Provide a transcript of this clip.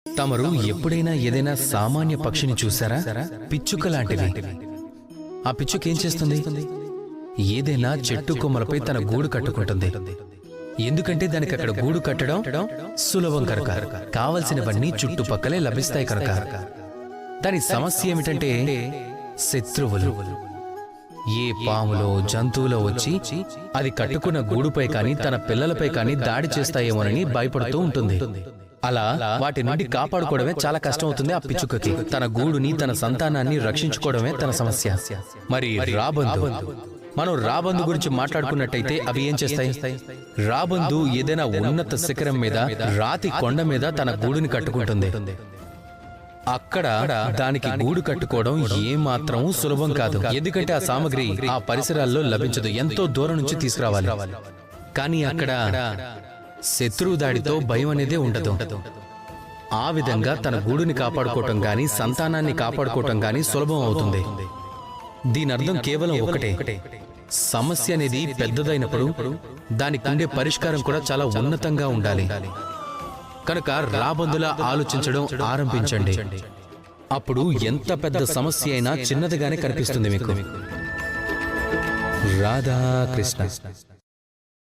తమరు ఎప్పుడైనా ఏదైనా సామాన్య పక్షిని చూసారా? పిచ్చుక లాంటిది. ఆ పిచ్చుక ఏం చేస్తుంది? ఏదైనా చెట్టు కొమ్మలపై తన గూడు కట్టుకుంటుంది. ఎందుకంటే దానికి అక్కడ గూడు కట్టడం సులభం కనుక, కావలసినవన్నీ చుట్టుపక్కలే లభిస్తాయి కనుక. దాని సమస్య ఏమిటంటే శత్రువులు. ఏ పాములో జంతువులో వచ్చి అది కట్టుకున్న గూడుపై కాని తన పిల్లలపై కాని దాడి చేస్తాయేమోనని భయపడుతూ ఉంటుంది. అలా వాటి నుండి కాపాడుకోవడమే చాలా కష్టం అవుతుంది ఆ పిచ్చుకకి. తన గూడుని తన సంతానాన్ని రక్షించుకోవడమే తన సమస్య. మరి రాబందు, మనం రాబందు గురించి మాట్లాడుకున్నట్టయితే అవి ఏం చేస్తాయి? రాబందు ఏదైనా ఉన్నత శిఖరం మీద, రాతి కొండ మీద తన గూడుని కట్టుకుంటుంది. అక్కడ దానికి గూడు కట్టుకోవడం ఏమాత్రం సులభం కాదు. ఎందుకంటే ఆ సామగ్రి ఆ పరిసరాల్లో లభించదు, ఎంతో దూరం నుంచి తీసుకురావాలి. కానీ అక్కడ శత్రువు దాడితో భయం అనేదే ఉండదు. ఆ విధంగా తన గూడుని కాపాడుకోవటం గాని సంతానాన్ని కాపాడుకోవటం గాని సులభం అవుతుంది. దీని అర్థం కేవలం ఒకటే, సమస్య అనేది పెద్దదైనప్పుడు దానికి ఉండే పరిష్కారం కూడా చాలా ఉన్నతంగా ఉండాలి. కనుక రాబందులా ఆలోచించడం ఆరంభించండి. అప్పుడు ఎంత పెద్ద సమస్య అయినా చిన్నదిగానే కనిపిస్తుంది మీకు. రాధాకృష్ణ.